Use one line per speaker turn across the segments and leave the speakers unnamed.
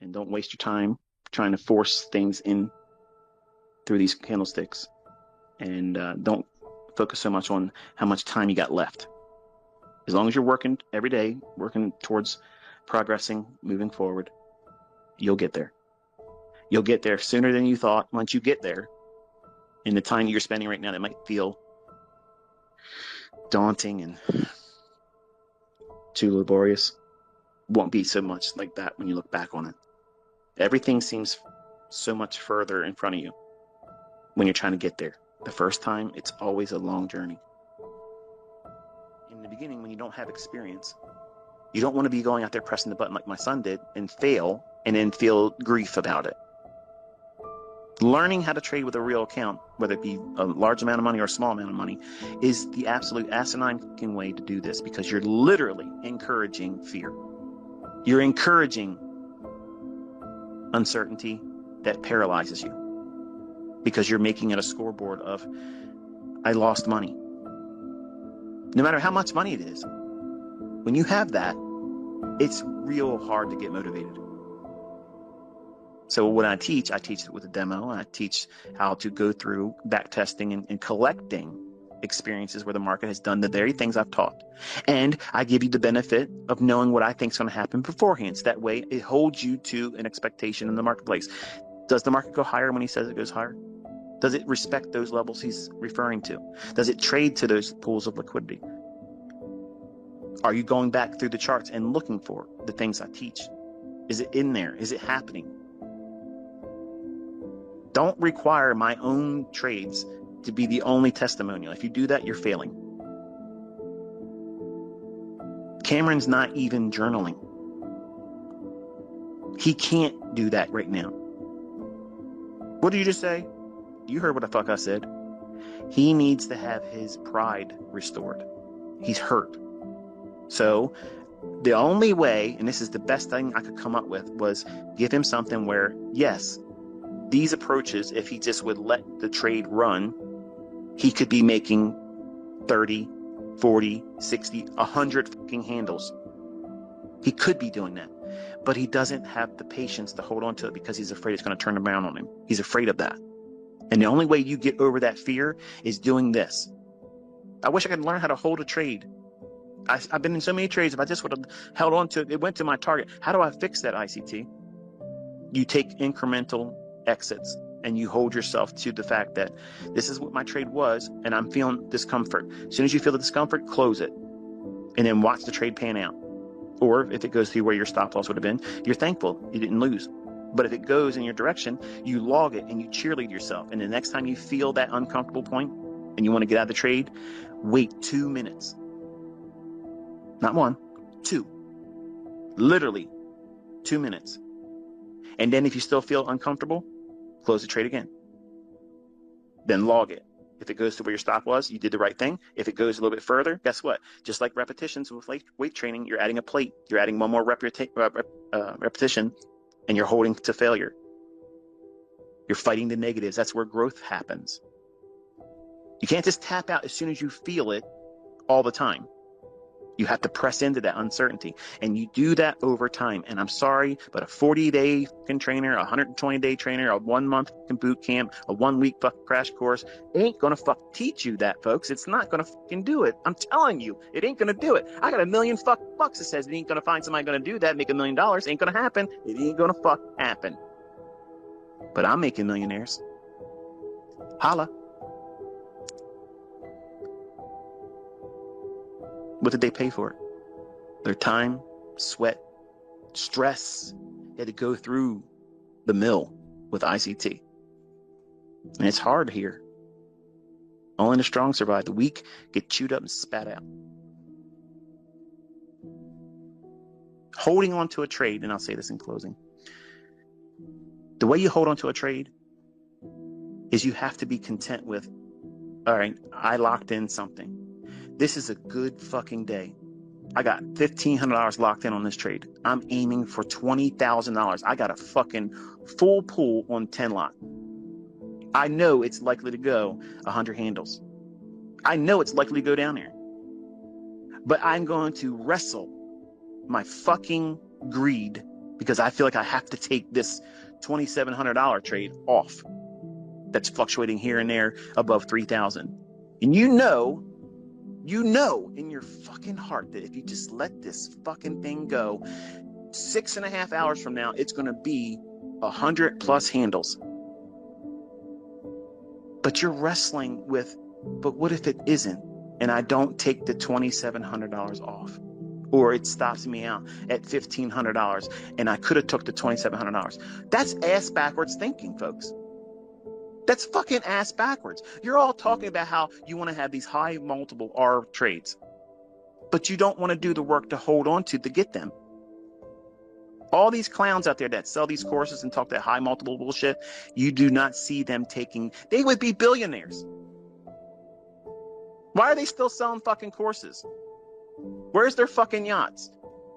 And don't waste your time trying to force things in through these candlesticks. And don't focus so much on how much time you got left. As long as you're working every day, working towards progressing, moving forward, you'll get there. You'll get there sooner than you thought. Once you get there, in the time that you're spending right now, that might feel daunting and too laborious, won't be so much like that when you look back on it. Everything seems so much further in front of you when you're trying to get there. The first time, it's always a long journey. In the beginning, when you don't have experience, you don't want to be going out there pressing the button like my son did and fail and then feel grief about it. Learning how to trade with a real account, whether it be a large amount of money or a small amount of money, is the absolute asinine way to do this, because you're literally encouraging fear. You're encouraging uncertainty that paralyzes you, because you're making it a scoreboard of, I lost money. No matter how much money it is, when you have that, it's real hard to get motivated. So when I teach it with a demo, and I teach how to go through back testing and collecting experiences where the market has done the very things I've taught. And I give you the benefit of knowing what I think is going to happen beforehand. So that way it holds you to an expectation in the marketplace. Does the market go higher when he says it goes higher? Does it respect those levels he's referring to? Does it trade to those pools of liquidity? Are you going back through the charts and looking for the things I teach? Is it in there? Is it happening? Don't require my own trades to be the only testimonial. If you do that, you're failing. Cameron's not even journaling. He can't do that right now. What did you just say? You heard what the fuck I said. He needs to have his pride restored. He's hurt. So the only way, and this is the best thing I could come up with, was give him something where, yes, these approaches, if he just would let the trade run, he could be making 30, 40, 60, 100 fucking handles. He could be doing that, but he doesn't have the patience to hold on to it because he's afraid it's going to turn around on him. He's afraid of that. And the only way you get over that fear is doing this. I wish I could learn how to hold a trade. I've been in so many trades. If I just would have held on to it, it went to my target. How do I fix that, ICT? You take incremental exits and you hold yourself to the fact that this is what my trade was and I'm feeling discomfort. As soon as you feel the discomfort, close it and then watch the trade pan out. Or if it goes through where your stop loss would have been, you're thankful you didn't lose. But if it goes in your direction, you log it and you cheerlead yourself. And the next time you feel that uncomfortable point and you want to get out of the trade, wait 2 minutes. Not 1, 2. Literally 2 minutes. And then if you still feel uncomfortable, close the trade again. Then log it. If it goes to where your stop was, you did the right thing. If it goes a little bit further, guess what? Just like repetitions with weight training, you're adding a plate. You're adding one more repetition, and you're holding to failure. You're fighting the negatives. That's where growth happens. You can't just tap out as soon as you feel it all the time. You have to press into that uncertainty, and you do that over time. And I'm sorry, but a 40-day trainer, a 120-day trainer, a 1-month boot camp, a 1-week crash course ain't gonna teach you that, folks. It's not gonna fucking do it. I'm telling you, it ain't gonna do it. I got $1 million bucks that says it ain't gonna find somebody gonna do that, make $1 million. Ain't gonna happen. It ain't gonna happen. But I'm making millionaires. Holla. What did they pay for it? Their time, sweat, stress. They had to go through the mill with ICT. And it's hard here. Only the strong survive. The weak get chewed up and spat out. Holding on to a trade, and I'll say this in closing. The way you hold on to a trade is you have to be content with, all right, I locked in something. This is a good fucking day. I got $1,500 locked in on this trade. I'm aiming for $20,000. I got a fucking full pool on 10 lot. I know it's likely to go 100 handles. I know it's likely to go down there. But I'm going to wrestle my fucking greed because I feel like I have to take this $2,700 trade off that's fluctuating here and there above 3,000. And you know in your fucking heart that if you just let this fucking thing go, 6.5 hours from now, it's going to be 100+ handles. But you're wrestling with, but what if it isn't? And I don't take the $2,700 off, or it stops me out at $1,500 and I could have took the $2,700. That's ass backwards thinking, folks. That's fucking ass backwards. You're all talking about how you want to have these high multiple R trades, but you don't want to do the work to hold on to get them. All these clowns out there that sell these courses and talk that high multiple bullshit, you do not see them taking, they would be billionaires. Why are they still selling fucking courses? Where's their fucking yachts?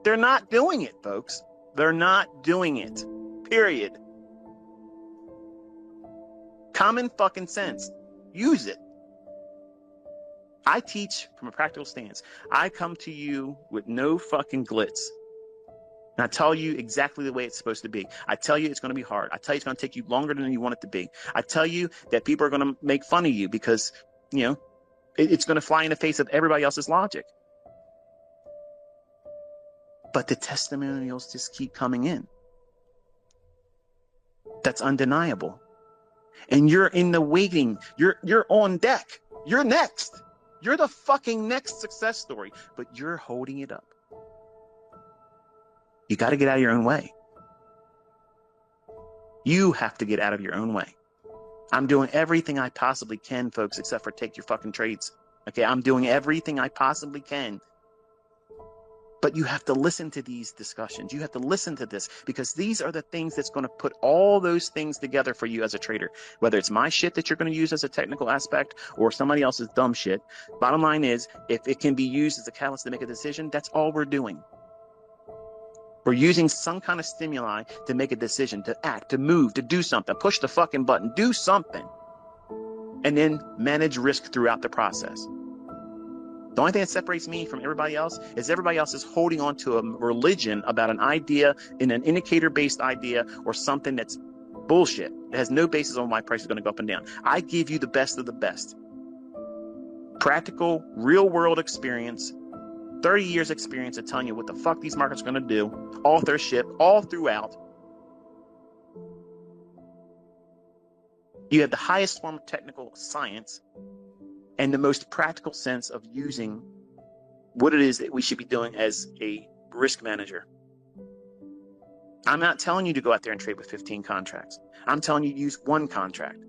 They're not doing it, folks. They're not doing it. Period. Common fucking sense. Use it. I teach from a practical stance. I come to you with no fucking glitz. And I tell you exactly the way it's supposed to be. I tell you it's going to be hard. I tell you it's going to take you longer than you want it to be. I tell you that people are going to make fun of you because, it's going to fly in the face of everybody else's logic. But the testimonials just keep coming in. That's undeniable. And you're in the waiting. You're on deck. You're next. You're the fucking next success story, but you're holding it up. You got to get out of your own way. You have to get out of your own way. I'm doing everything I possibly can, folks, except for take your fucking trades. Okay, I'm doing everything I possibly can. But you have to listen to these discussions. You have to listen to this, because these are the things that's going to put all those things together for you as a trader. Whether it's my shit that you're going to use as a technical aspect or somebody else's dumb shit. Bottom line is, if it can be used as a catalyst to make a decision, that's all we're doing. We're using some kind of stimuli to make a decision, to act, to move, to do something, push the fucking button, do something, and then manage risk throughout the process. The only thing that separates me from everybody else is everybody else is holding on to a religion about an idea, in an indicator-based idea, or something that's bullshit. It has no basis on why price is going to go up and down. I give you the best of the best. Practical, real-world experience, 30 years experience of telling you what the fuck these markets are going to do, authorship, all throughout. You have the highest form of technical science and the most practical sense of using what it is that we should be doing as a risk manager. I'm not telling you to go out there and trade with 15 contracts. I'm telling you to use one contract.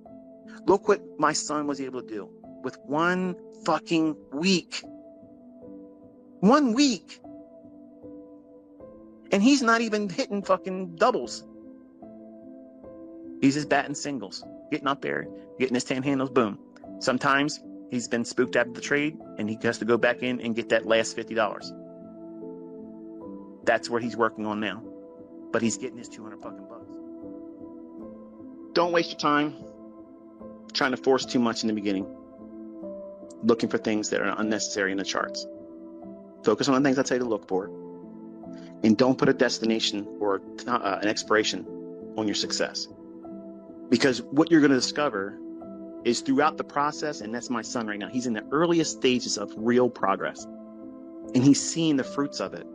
Look what my son was able to do with one fucking week. 1 week. And he's not even hitting fucking doubles. He's just batting singles, getting up there, getting his 10 handles, boom. Sometimes he's been spooked out of the trade and he has to go back in and get that last $50. That's what he's working on now. But he's getting his 200 fucking bucks. Don't waste your time trying to force too much in the beginning, looking for things that are unnecessary in the charts. Focus on the things I tell you to look for, and don't put a destination or an expiration on your success. Because what you're going to discover is throughout the process, and that's my son right now, he's in the earliest stages of real progress, and he's seeing the fruits of it.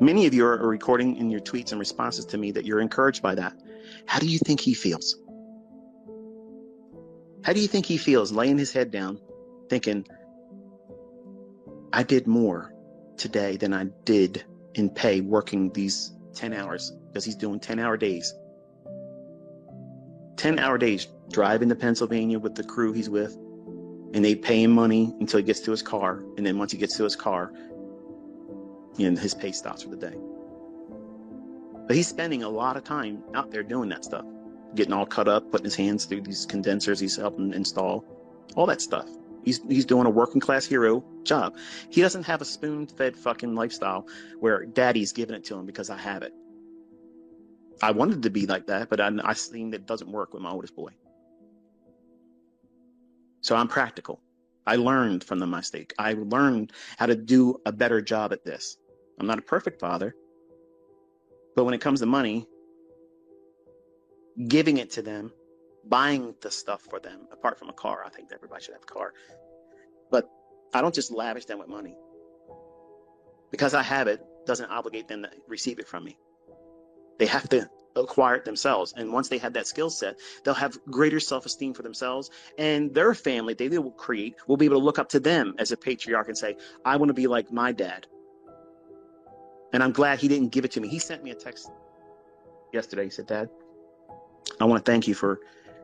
Many of you are recording in your tweets and responses to me that you're encouraged by that. How do you think he feels? How do you think he feels laying his head down thinking, I did more today than I did in pay working these 10 hours, because he's doing 10-hour days. 10-hour days driving to Pennsylvania with the crew he's with, and they pay him money until he gets to his car. And then once he gets to his car, his pay stops for the day. But he's spending a lot of time out there doing that stuff, getting all cut up, putting his hands through these condensers he's helping install, all that stuff. He's doing a working class hero job. He doesn't have a spoon-fed fucking lifestyle where daddy's giving it to him because I have it. I wanted to be like that, but I've seen that it doesn't work with my oldest boy. So I'm practical. I learned from the mistake. I learned how to do a better job at this. I'm not a perfect father, But when it comes to money, giving it to them, buying the stuff for them, apart from a car, I think that everybody should have a car. But I don't just lavish them with money. Because I have it doesn't obligate them to receive it from me. They have to acquire it themselves. And once they have that skill set, they'll have greater self-esteem for themselves, and their family they will create will be able to look up to them as a patriarch and say, I want to be like my dad. And I'm glad he didn't give it to me. He sent me a text yesterday. He said, Dad, I want to thank you for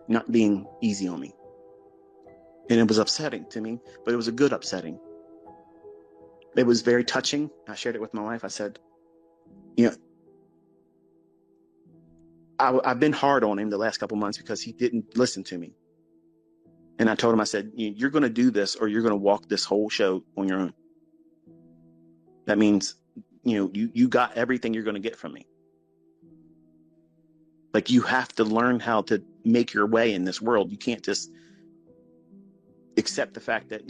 not being easy on me. And it was upsetting to me, but it was a good upsetting. It was very touching. I shared it with my wife. I said, you know, I've been hard on him the last couple months because he didn't listen to me. And I told him, I said, you're going to do this or you're going to walk this whole show on your own. That means, you got everything you're going to get from me. Like, you have to learn how to make your way in this world. You can't just accept the fact that,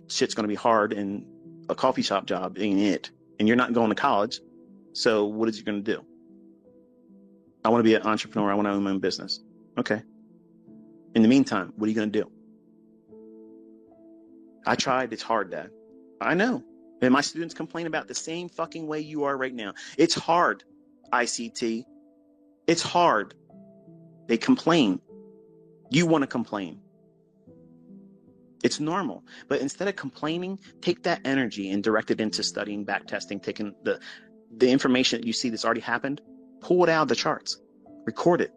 shit's going to be hard and a coffee shop job ain't it. And you're not going to college. So what is you going to do? I want to be an entrepreneur. I want to own my own business. Okay. In the meantime, what are you going to do? I tried. It's hard, Dad. I know. And my students complain about the same fucking way you are right now. It's hard, ICT. It's hard. They complain. You want to complain. It's normal. But instead of complaining, take that energy and direct it into studying, back testing, taking the information that you see that's already happened, pull it out of the charts, record it,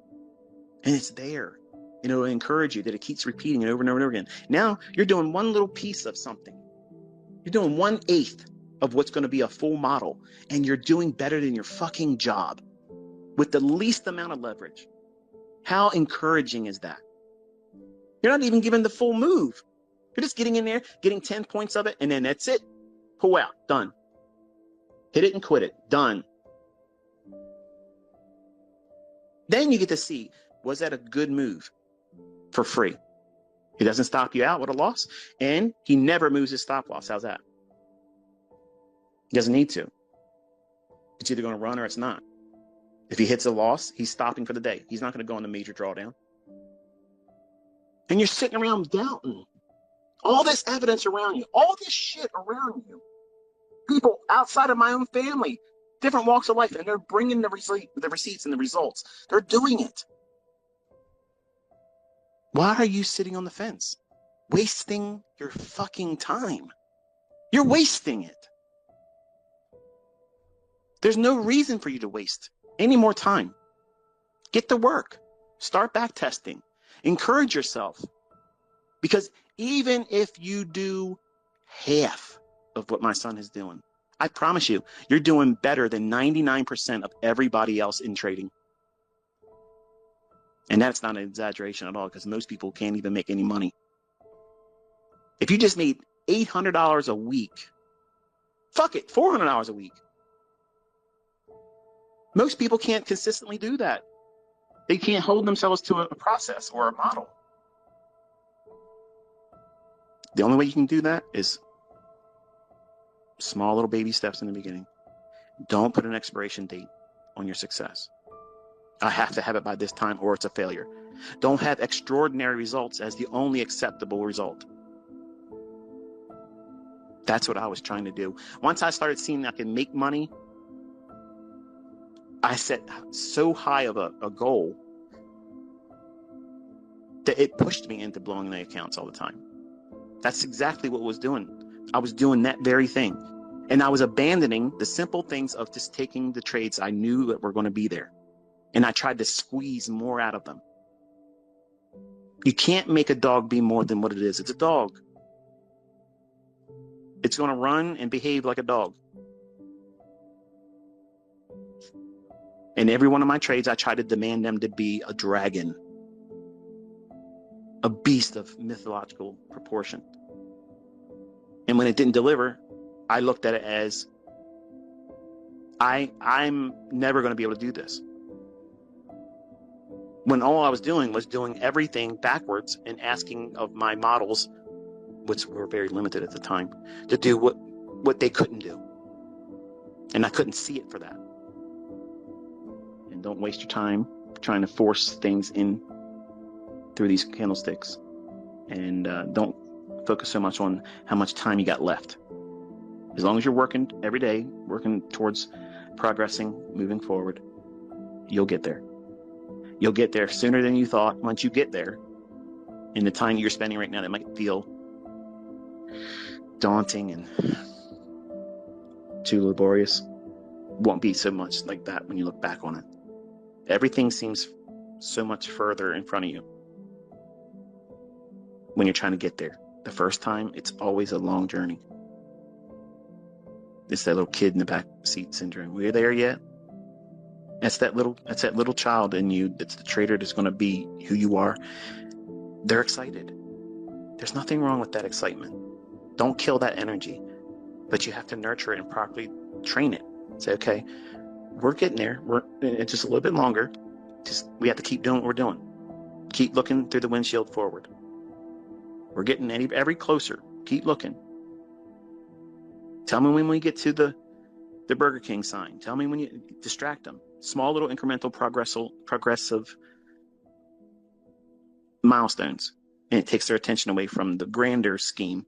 and it's there. And it'll encourage you that it keeps repeating it over and over and over again. Now you're doing one little piece of something. You're doing 1/8 of what's going to be a full model, and you're doing better than your fucking job with the least amount of leverage. How encouraging is that? You're not even given the full move. You're just getting in there, getting 10 points of it, and then that's it. Pull out. Done. Hit it and quit it. Done. Then you get to see, was that a good move for free? He doesn't stop you out with a loss, and he never moves his stop loss. How's that? He doesn't need to. It's either going to run or it's not. If he hits a loss, he's stopping for the day. He's not going to go on the major drawdown. And you're sitting around doubting. All this evidence around you, all this shit around you. People outside of my own family, different walks of life, and they're bringing the receipts and the results. They're doing it. Why are you sitting on the fence? Wasting your fucking time. You're wasting it. There's no reason for you to waste any more time. Get to work. Start back testing. Encourage yourself. Because even if you do half of what my son is doing, I promise you, you're doing better than 99% of everybody else in trading. And that's not an exaggeration at all, because most people can't even make any money. If you just made $800 a week, fuck it, $400 a week. Most people can't consistently do that. They can't hold themselves to a process or a model. The only way you can do that is small little baby steps in the beginning. Don't put an expiration date on your success. I have to have it by this time or it's a failure. Don't have extraordinary results as the only acceptable result. That's what I was trying to do. Once I started seeing I can make money, I set so high of a goal that it pushed me into blowing the accounts all the time. That's exactly what I was doing. I was doing that very thing. And I was abandoning the simple things of just taking the trades I knew that were going to be there. And I tried to squeeze more out of them. You can't make a dog be more than what it is. It's a dog. It's going to run and behave like a dog. In every one of my trades, I try to demand them to be a dragon. A beast of mythological proportion. And when it didn't deliver, I looked at it as, I'm never going to be able to do this. When all I was doing was doing everything backwards and asking of my models, which were very limited at the time, to do what they couldn't do. And I couldn't see it for that. Again, don't waste your time trying to force things in through these candlesticks. And don't focus so much on how much time you got left. As long as you're working every day, working towards progressing, moving forward, you'll get there. You'll get there sooner than you thought. Once you get there, in the time you're spending right now, that might feel daunting and too laborious, won't be so much like that when you look back on it. Everything seems so much further in front of you when you're trying to get there. The first time, it's always a long journey. It's that little kid in the back seat syndrome. We're there yet? That's that little child in you. That's the trader that's going to be who you are. They're excited. There's nothing wrong with that excitement. Don't kill that energy, but you have to nurture it and properly train it. Say, okay, we're getting there. It's just a little bit longer. We have to keep doing what we're doing. Keep looking through the windshield forward. We're getting every closer. Keep looking. Tell me when we get to the Burger King sign. Tell me when you distract them. Small little incremental progressive milestones. And it takes their attention away from the grander scheme.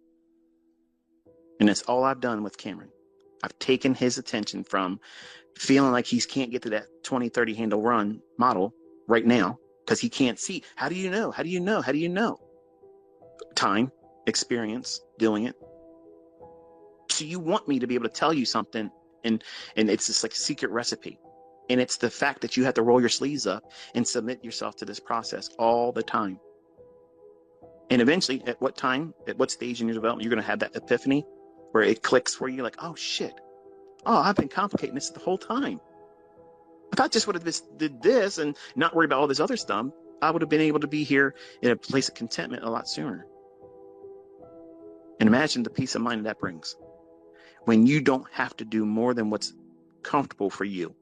And that's all I've done with Cameron. I've taken his attention from feeling like he can't get to that 20-30 handle run model right now because he can't see. How do you know? How do you know? How do you know? Time, experience, doing it. So you want me to be able to tell you something, and it's this like secret recipe. And it's the fact that you have to roll your sleeves up and submit yourself to this process all the time. And eventually, at what stage in your development, you're going to have that epiphany where it clicks for you like, oh shit. Oh, I've been complicating this the whole time. If I just would have just did this and not worry about all this other stuff, I would have been able to be here in a place of contentment a lot sooner. And imagine the peace of mind that brings when you don't have to do more than what's comfortable for you.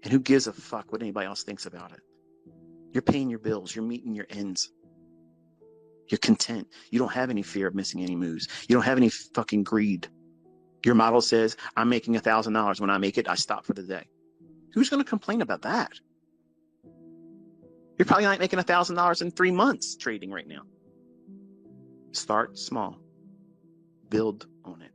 And who gives a fuck what anybody else thinks about it? You're paying your bills. You're meeting your ends. You're content. You don't have any fear of missing any moves. You don't have any fucking greed. Your model says, I'm making $1,000. When I make it, I stop for the day. Who's going to complain about that? You're probably not making $1,000 in 3 months trading right now. Start small. Build on it.